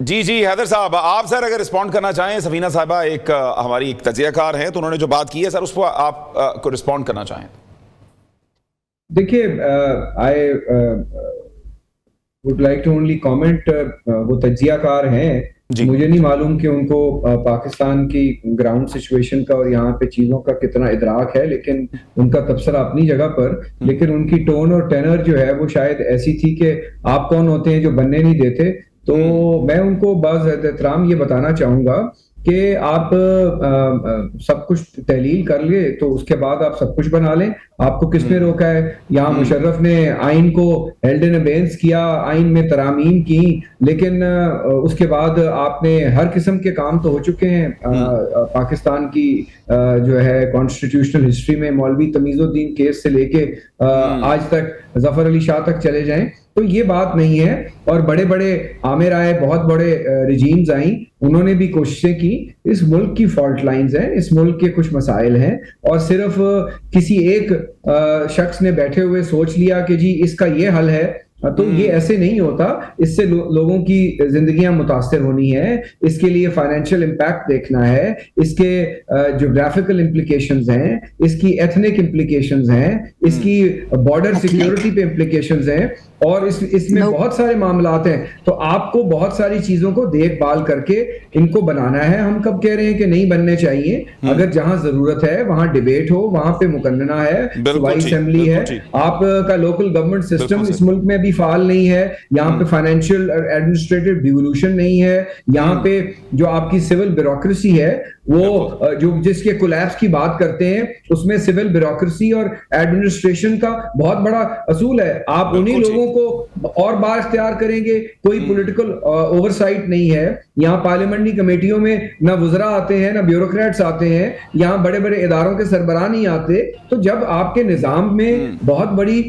जी हैदर साहब, आप सर अगर रिस्पॉन्ड करना चाहें, सफीना साहिबा एक हमारी एक तजियाकार हैं तो उन्होंने जो बात की है सर उस पर आप को रिस्पॉन्ड करना चाहें। देखिए would like to only comment, वो तजियाकार हैं, मुझे नहीं मालूम कि उनको पाकिस्तान की ग्राउंड सिचुएशन का और यहाँ पे चीजों का कितना इदराक है, लेकिन उनका तबसरा अपनी जगह पर, लेकिन उनकी टोन और टेनर जो है वो शायद ऐसी थी कि आप कौन होते हैं जो बनने नहीं देते। तो मैं उनको बाज़ एहतराम ये बताना चाहूंगा कि आप सब कुछ तहलील कर ले तो उसके बाद आप सब कुछ बना लें। आपको किसने रोका है? यहाँ मुशर्रफ ने आइन को हेल्ड इन अबेंस किया, आइन में तरामीम की, लेकिन उसके बाद आपने हर किस्म के काम तो हो चुके हैं। पाकिस्तान की जो है कॉन्स्टिट्यूशनल हिस्ट्री में मौलवी तमीजुद्दीन केस से लेके आज तक जफर अली शाह तक चले जाएं, तो ये बात नहीं है। और बड़े बड़े आमिर आए, बहुत बड़े रिजीम्स आई, उन्होंने भी कोशिशें की। इस मुल्क की फॉल्ट लाइंस हैं, इस मुल्क के कुछ मसाइल हैं, और सिर्फ किसी एक शख्स ने बैठे हुए सोच लिया कि जी इसका ये हल है, तो ये ऐसे नहीं होता। इससे लोगों की जिंदगियां मुतासर होनी है, इसके लिए फाइनेंशियल इम्पैक्ट देखना है, इसके ज्योग्राफिकल इम्प्लीकेशंस हैं, इसकी एथनिक इम्प्लीकेशंस हैं, इसकी बॉर्डर सिक्योरिटी पे इम्प्लीकेशंस हैं, और इसमें बहुत सारे मामलात हैं। तो आपको बहुत सारी चीजों को देखभाल करके इनको बनाना है। हम कब कह रहे हैं कि नहीं बनने चाहिए? अगर जहां जरूरत है वहां डिबेट हो, वहां पे मुकन्ना है, सूबाई असेंबली है, आपका लोकल गवर्नमेंट सिस्टम इस मुल्क में भी फाल नहीं है, यहाँ पे फाइनेंशियल एडमिनिस्ट्रेटिव डिवोल्यूशन नहीं है, यहाँ पे जो आपकी सिविल ब्यूरोक्रेसी है वो जो जिसके कोलैप्स की बात करते हैं, उसमें सिविल ब्यूरोक्रेसी और एडमिनिस्ट्रेशन का बहुत बड़ा असूल है। आप उन्हीं लोगों को और बार इख्तियार करेंगे, कोई पॉलिटिकल ओवरसाइट नहीं है। यहाँ पार्लियामेंट्री कमेटियों में ना वुज़रा आते हैं, ना ब्यूरोक्रेट्स आते हैं, यहाँ बड़े बड़े इदारों के सरबराह नहीं आते। तो जब आपके निजाम में बहुत बड़ी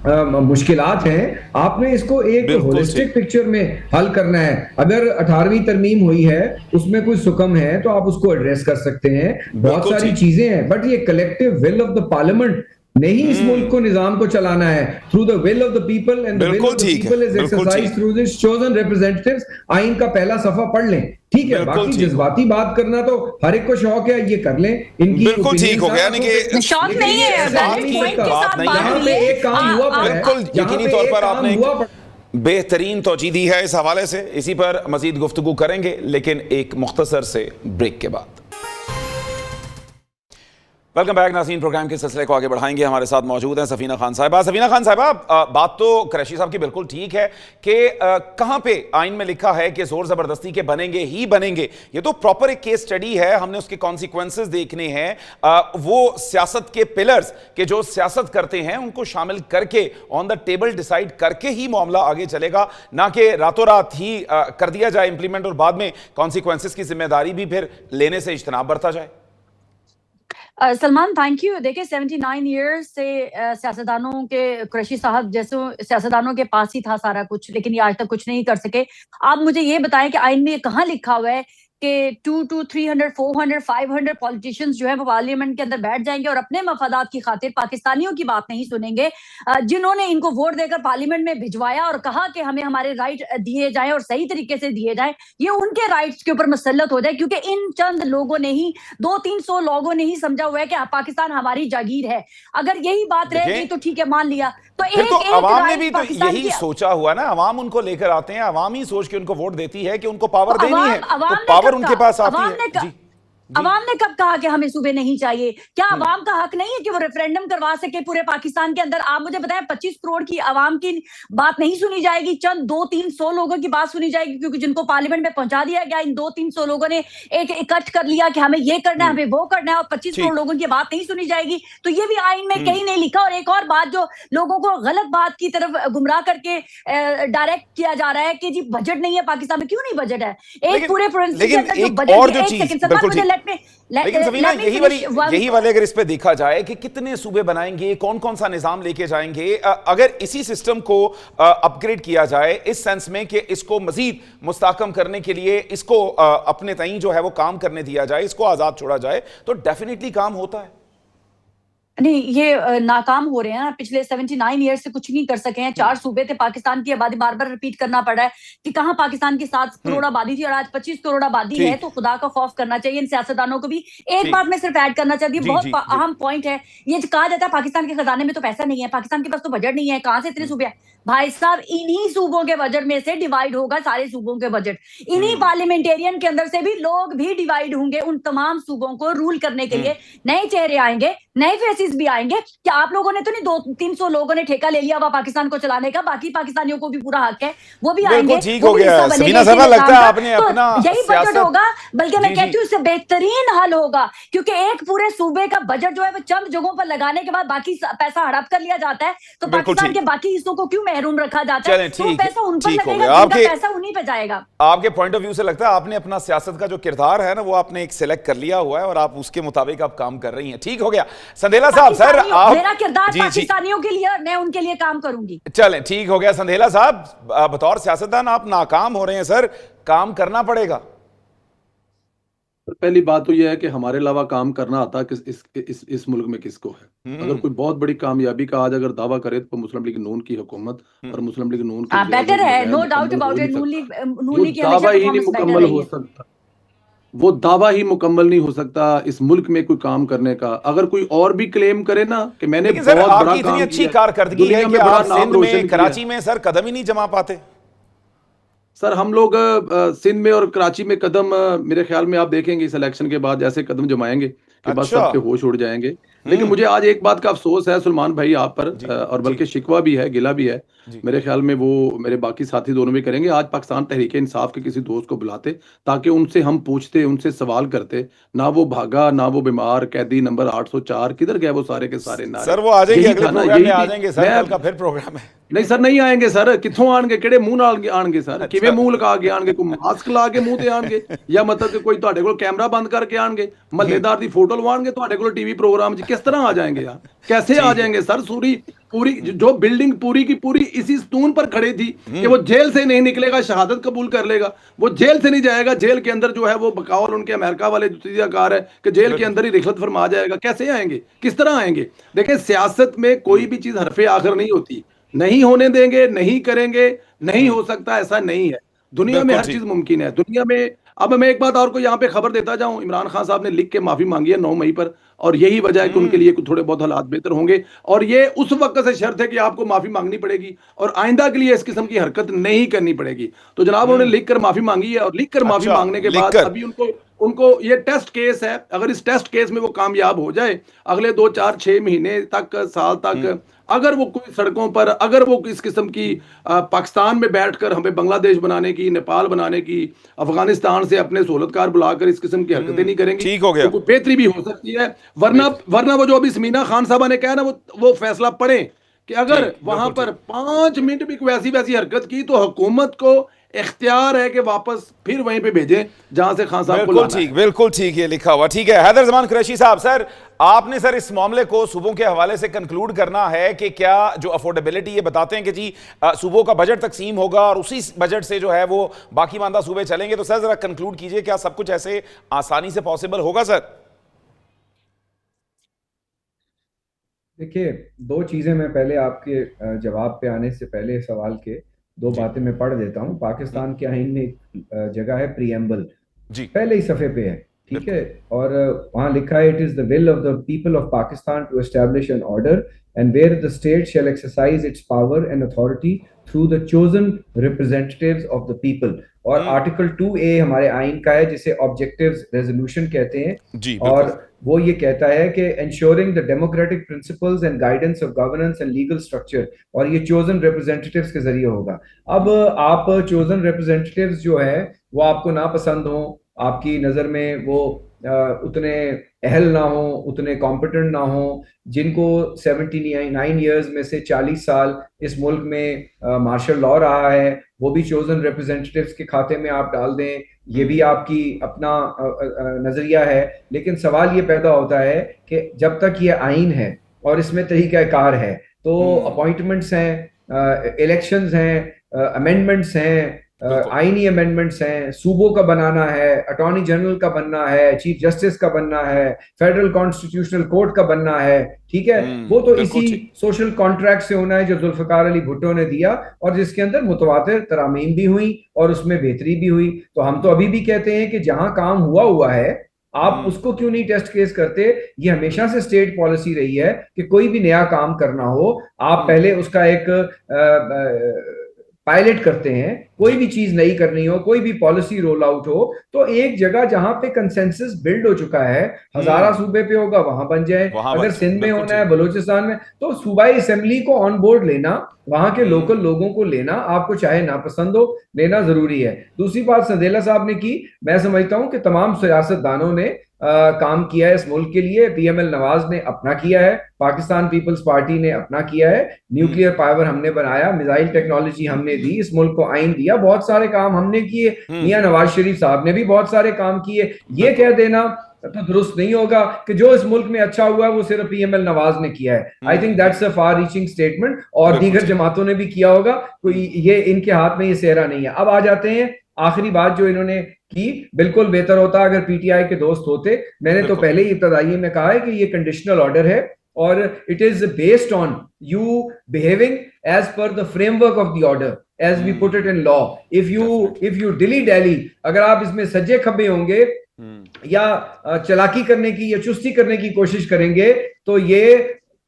मुश्किलात हैं, आपने इसको एक होलिस्टिक पिक्चर में हल करना है। अगर 18वीं तरमीम हुई है, उसमें कुछ सुकम है, तो आप उसको एड्रेस कर सकते हैं। बहुत सारी चीजें हैं, बट ये collective will of the parliament नहीं इस मुल्क को निजाम को चलाना है। Through the will of the people and the will of the people is exercised through this chosen representatives. आइन का पहला सफा पढ़ लें, ठीक है। बाकी जज्बाती बात करना तो हर एक को शौक है, ये कर लें। इनकी बिल्कुल ठीक हो गया, यानी कि शौक नहीं है, यहाँ पे एक काम हुआ, बिल्कुल यकीनी तौर पर आपने बेहतरीन तोजी दी है इस हवाले से। इसी पर मजीद गुफ्तगू करेंगे, लेकिन एक मुख्तसर से ब्रेक के बाद। वेलकम बैक नाज़रीन, प्रोग्राम के सिलसिले को आगे बढ़ाएंगे। हमारे साथ मौजूद हैं सफीना खान साहिबा। सफीना खान साहिबा, बात तो कुरैशी साहब की बिल्कुल ठीक है कि कहाँ पे आइन में लिखा है कि जोर जबरदस्ती के बनेंगे ही बनेंगे। ये तो प्रॉपर एक केस स्टडी है, हमने उसके कॉन्सिक्वेंसेस देखने हैं। वो सियासत के पिलर्स के जो सियासत करते हैं उनको शामिल करके ऑन द टेबल डिसाइड करके ही मामला आगे चलेगा, ना कि रातों रात ही कर दिया जाए इम्प्लीमेंट और बाद में कॉन्सिक्वेंसेस की जिम्मेदारी भी फिर लेने से इज्तनाब बरता जाए। Salman, thank you. देखिए 79 ईयर्स से सियासतदानों के, कुरैशी साहब जैसे सियासतदानों के पास ही था सारा कुछ, लेकिन ये आज तक कुछ नहीं कर सके। आप मुझे ये बताएं कि आइन में ये कहाँ लिखा हुआ है कि 200, 300, 400, 500 पॉलिटिशियंस जो है वो पार्लियामेंट के अंदर बैठ जाएंगे और अपने मफादात की खातिर पाकिस्तानियों की बात नहीं सुनेंगे, जिन्होंने इनको वोट देकर पार्लियामेंट में भिजवाया और कहा कि हमें हमारे राइट दिए जाएं और सही तरीके से दिए जाएं, ये उनके राइट्स के ऊपर मुसल्लत हो जाए। क्योंकि इन चंद लोगों ने ही, 200-300 लोगों ने ही समझा हुआ है कि पाकिस्तान हमारी जागीर है। अगर यही बात रह गई तो ठीक है, मान लिया। तो अवाम ने भी तो यही सोचा हुआ ना, अवाम उनको लेकर आते हैं, अवाम ही सोच के उनको वोट देती है कि उनको पावर देनी है, तो पावर अगर उनके पास आती अवाम है जी अवाम ने कब कहा कि हमें सूबे नहीं चाहिए? क्या अवाम का हक नहीं है कि वो रेफरेंडम करवा सके पूरे पाकिस्तान के अंदर? आप मुझे बताएं, 25 करोड़ की अवाम की बात नहीं सुनी जाएगी, चंद 200-300 लोगों की बात सुनी जाएगी, क्योंकि जिनको पार्लियामेंट में पहुंचा दिया गया, इन 200-300 लोगों ने एक इकट्ठ कर लिया कि हमें ये करना है, हमें वो करना है, और 25 करोड़ लोगों की बात नहीं सुनी जाएगी। तो ये भी आइन में कहीं नहीं लिखा। और एक और बात, जो लोगों को गलत बात की तरफ गुमराह करके डायरेक्ट किया जा रहा है कि जी बजट नहीं है पाकिस्तान में। क्यों नहीं बजट है? एक पूरे प्रोविंस के अंदर जो बजट, लेकिन समीना यही वाले अगर इस पे देखा जाए कि कितने सूबे बनाएंगे, कौन कौन सा निजाम लेके जाएंगे, अगर इसी सिस्टम को अपग्रेड किया जाए इस सेंस में कि इसको मजीद मुस्तहकम करने के लिए इसको अपने तईं जो है वो काम करने दिया जाए, इसको आजाद छोड़ा जाए, तो डेफिनेटली काम होता है। नहीं, ये नाकाम हो रहे हैं। पिछले 79 ईयर से कुछ नहीं कर सके हैं। 4 सूबे थे, पाकिस्तान की आबादी, बार बार रिपीट करना पड़ा है कि कहाँ पाकिस्तान की 7 करोड़ आबादी थी और आज 25 करोड़ आबादी है। तो खुदा का खौफ करना चाहिए इन सियासतदानों को भी। एक बात मैं सिर्फ ऐड करना चाहती हूँ, बहुत अहम पॉइंट है। ये कहा जाता है पाकिस्तान के खजाने में तो पैसा नहीं है, पाकिस्तान के पास तो बजट नहीं है, कहां से इतने सूबे हैं? भाई साहब, इन्हीं सूबों के बजट में से डिवाइड होगा सारे सूबों के बजट। इन्हीं पार्लियामेंटेरियन के अंदर से भी लोग भी डिवाइड होंगे। उन तमाम सूबों को रूल करने के लिए नए चेहरे आएंगे, नए फेसेस भी आएंगे। क्या आप लोगों ने तो नहीं 200-300 लोगों ने ठेका ले लिया हुआ पाकिस्तान को चलाने का? बाकी पाकिस्तानियों को भी पूरा हक है, वो भी आएंगे। ठीक हो गया समीना साहब, लगता है आपने अपना यही बजट होगा, बल्कि मैं कहती हूँ इससे बेहतरीन हल होगा, क्योंकि एक पूरे सूबे का बजट जो है वो चंद जगहों पर लगाने के बाद बाकी पैसा हड़प कर लिया जाता है। तो पाकिस्तान के बाकी हिस्सों को क्यों महरूम रखा जाता है? तो पैसा उन पर लगेगा, जिनका पैसा उन्हीं पे जाएगा। आपके पॉइंट ऑफ व्यू से लगता है आपने अपना सियासत का जो किरदार है ना वो आपने एक सिलेक्ट कर लिया हुआ है और आप उसके मुताबिक आप काम कर रही हैं। ठीक हो गया संधेला साहब। सर मेरा किरदार पाकिस्तानियों के लिए, मैं उनके लिए काम करूंगी। चलें, ठीक हो गया संधेला साहब, बतौर सियासतदान आप नाकाम हो रहे हैं सर, काम करना पड़ेगा। पहली बात तो यह है कि हमारे अलावा काम करना आता इस मुल्क में किसको है? अगर कोई बहुत बड़ी कामयाबी का आज अगर दावा करे तो मुस्लिम लीग नून की हुकूमत और मुस्लिम लीग नून की बेटर है, no doubt about it. Noon league दावा ही नहीं मुकम्मल हो सकता, वो दावा ही मुकम्मल नहीं हो सकता इस मुल्क में कोई काम करने का। अगर कोई और भी क्लेम करे ना कि मैंने बहुत बड़ा इतनी अच्छी कारकर्दगी है कि आप सिंध में, कराची में सर कदम ही नहीं जमा पाते। सर हम लोग सिंध में और कराची में कदम, मेरे ख्याल में आप देखेंगे इस इलेक्शन के बाद ऐसे कदम जमाएंगे कि बस सबके होश उड़ जाएंगे। लेकिन मुझे आज एक बात का अफसोस है सलमान भाई आप पर, और बल्कि शिकवा भी है, गिला भी है। मेरे ख्याल में वो मेरे बाकी साथी दोनों भी करेंगे। आज पाकिस्तान तहरीक इंसाफ के किसी दोस्त को बुलाते ताकि उनसे हम पूछते, उनसे सवाल करते। ना वो भागा, ना वो बीमार, कैदी नंबर 804 किधर गए वो सारे के सारे नारे? सर वो आ जाएंगे, अगले प्रोग्राम में आ जाएंगे सर, कल का फिर प्रोग्राम है। नहीं सर नहीं आएंगे सर, कित्थों आएंगे, केड़े मुंह नाल आएंगे सर? किवें मुंह लगा के आएंगे? कोई मास्क ला के मुंह ते आएंगे या मतलब कि कोई ਤੁਹਾਡੇ ਕੋਲ कैमरा बंद करके आएंगे, महल्लेदार दी फोटो लवाएंगे ਤੁਹਾਡੇ ਕੋਲ टीवी प्रोग्राम च? किस तरह आ जाएंगे यार? कैसे आ जाएंगे सर? पूरी जो बिल्डिंग पूरी की पूरी इसी स्तून पर खड़ी थी कि वो जेल से नहीं निकलेगा, शहादत कबूल कर लेगा, वो जेल से नहीं जाएगा। जेल के अंदर जो है वो बकौल उनके अमेरिका वाले कार है कि जेल के अंदर ही रिश्वत फरमा जाएगा। कैसे आएंगे, किस तरह आएंगे? देखिए सियासत में कोई भी चीज हरफे आखिर नहीं होती। नहीं होने देंगे, नहीं करेंगे, नहीं हो सकता, ऐसा नहीं है। दुनिया में हर चीज मुमकिन है दुनिया में। अब मैं एक बात और को यहाँ पे खबर देता जाऊं, इमरान खान साहब ने लिख के माफी मांगी है 9 मई पर, और यही वजह है कि उनके लिए कुछ थोड़े बहुत हालात बेहतर होंगे। और ये उस वक्त से शर्त है कि आपको माफी मांगनी पड़ेगी और आइंदा के लिए इस किस्म की हरकत नहीं करनी पड़ेगी। तो जनाब उन्होंने लिख कर माफी मांगी है, और लिख कर माफी मांगने के बाद अभी उनको ये टेस्ट केस है। अगर इस टेस्ट केस में वो कामयाब हो जाए, अगले 2, 4, 6 महीने तक, साल तक, अगर वो कोई सड़कों पर, अगर वो इस किस्म की पाकिस्तान में बैठकर हमें बांग्लादेश बनाने की, नेपाल बनाने की, अफगानिस्तान से अपने सहूलतकार बुलाकर इस किस्म की हरकतें नहीं करेंगी, ठीक हो गया, तो बेहतरी भी हो सकती है। वरना वो जो अभी समीना खान साहबा ने कहा ना, वो फैसला पड़े कि अगर वहां पर 5 मिनट भी वैसी हरकत की तो हुकूमत को इख्तियार है कि वापस फिर वहीं पे भेजें जहां से खान साहब को लाना है। बिल्कुल ठीक, ये लिखा हुआ। ठीक है हैदर जमान कुरैशी साहब, सर आपने सर इस मामले को सूबों के हवाले से कंक्लूड करना है कि क्या जो अफोर्डेबिलिटी, ये बताते हैं कि जी सूबों का बजट तकसीम होगा और उसी बजट से जो है वो बाकी मानदा सूबे चलेंगे, तो सर जरा कंक्लूड कीजिए, क्या सब कुछ ऐसे आसानी से पॉसिबल होगा सर? देखिए, 2 चीजें मैं पहले आपके जवाब पे आने से पहले सवाल के 2 बातें मैं पढ़ देता हूं। पाकिस्तान के आईन में एक जगह है प्रीएम्बल, जी, पहले ही सफ़े पे है, ठीक है। और वहाँ लिखा है, it is the will of the people of Pakistan to establish an order and where the state shall exercise its power and authority through the chosen representatives of the people. और आर्टिकल 2A हमारे आइन का है, जिसे objectives resolution कहते हैं जी, और वो ये कहता है कि ensuring the democratic principles and guidance of governance and legal structure, और ये chosen representatives के जरिए होगा। अब आप chosen representatives जो है वो आपको ना पसंद हो, आपकी नज़र में वो उतने अहल ना हो, उतने कॉम्पिटेंट ना हो, जिनको 79 ईयर्स में से 40 साल इस मुल्क में मार्शल लॉ रहा है, वो भी चोजन रिप्रेजेंटेटिव्स के खाते में आप डाल दें, ये भी आपकी अपना नजरिया है। लेकिन सवाल ये पैदा होता है कि जब तक ये आइन है और इसमें तरीक़ाकार है, तो अपॉइंटमेंट्स हैं, इलेक्शंस हैं, अमेंडमेंट्स हैं, आईनी अमेंडमेंट्स हैं, सूबों का बनाना है, अटॉर्नी जनरल का बनना है, चीफ जस्टिस का बनना है, फेडरल कॉन्स्टिट्यूशनल कोर्ट का बनना है, ठीक है। वो तो इसी सोशल कॉन्ट्रैक्ट से होना है जो जुल्फकार अली भुट्टो ने दिया और जिसके अंदर मुतवातिर तरामीम भी हुई और उसमें बेहतरी भी हुई। तो हम तो अभी भी कहते हैं कि जहां काम हुआ है आप उसको क्यों नहीं टेस्ट केस करते। ये हमेशा से स्टेट पॉलिसी रही है कि कोई भी नया काम करना हो, आप पहले उसका एक पायलट करते हैं। कोई भी चीज नई करनी हो, कोई भी पॉलिसी रोल आउट हो, तो एक जगह जहां पे कंसेंसस बिल्ड हो चुका है, हजारा सूबे पे होगा वहां बन जाए, अगर सिंध में होना है, बलूचिस्तान में, तो सूबाई असेंबली को ऑन बोर्ड लेना, वहां के लोकल लोगों को लेना, आपको चाहे ना पसंद हो, लेना जरूरी है। दूसरी बात संदेला साहब ने की, मैं समझता हूं कि तमाम सियासतदानों ने काम किया है इस मुल्क के लिए। PML नवाज ने अपना किया है, पाकिस्तान पीपल्स पार्टी ने अपना किया है, न्यूक्लियर पावर हमने बनाया, मिसाइल टेक्नोलॉजी हमने दी, इस मुल्क को आइन दिया, बहुत सारे काम हमने किए। मियां नवाज शरीफ साहब ने भी बहुत सारे काम किए। ये कह देना तो दुरुस्त नहीं होगा कि जो इस मुल्क में अच्छा हुआ है वो सिर्फ PML नवाज ने किया है। I think that's a far reaching statement, और दीगर जमातों ने भी किया होगा, कोई ये इनके हाथ में ये सेहरा नहीं है। अब आ जाते हैं आखिरी बात जो इन्होंने की, बिल्कुल बेहतर होता अगर PTI के दोस्त होते। मैंने तो पहले ही इब्तदाई में कहा है कि ये कंडीशनल ऑर्डर है और it is based on you behaving as per the framework of the order as we put it in law. If you dilly dally, अगर आप इसमें सज्जे खब्बे होंगे या चलाकी करने की या चुस्ती करने की कोशिश करेंगे, तो ये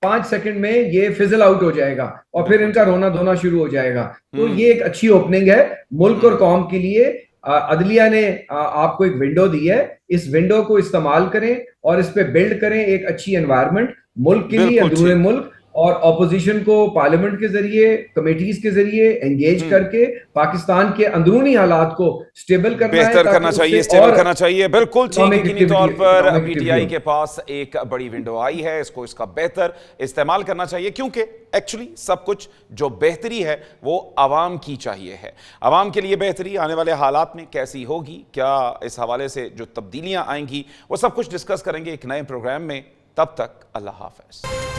5 सेकंड में ये फिजल आउट हो जाएगा और फिर इनका रोना धोना शुरू हो जाएगा। तो ये एक अच्छी ओपनिंग है मुल्क और कौम के लिए। अदलिया ने आपको एक विंडो दी है, इस विंडो को इस्तेमाल करें और इस पे बिल्ड करें एक अच्छी एनवायरनमेंट मुल्क के लिए, अंदरूनी मुल्क, और ऑपोजिशन को पार्लियामेंट के जरिए, कमेटीज के जरिए एंगेज करके पाकिस्तान के अंदरूनी हालात को स्टेबल करना बेहतर करना चाहिए, स्टेबल करना चाहिए। बिल्कुल ठीक। यकीनी तौर पर PTI के पास एक बड़ी विंडो आई है, इसको इसका बेहतर इस्तेमाल करना चाहिए, क्योंकि एक्चुअली सब कुछ जो बेहतरी है वो आवाम की चाहिए है। आवाम के लिए बेहतरी आने वाले हालात में कैसी होगी, क्या इस हवाले से जो तब्दीलियां आएंगी, वो सब कुछ डिस्कस करेंगे एक नए प्रोग्राम में। तब तक अल्लाह हाफ़िज़।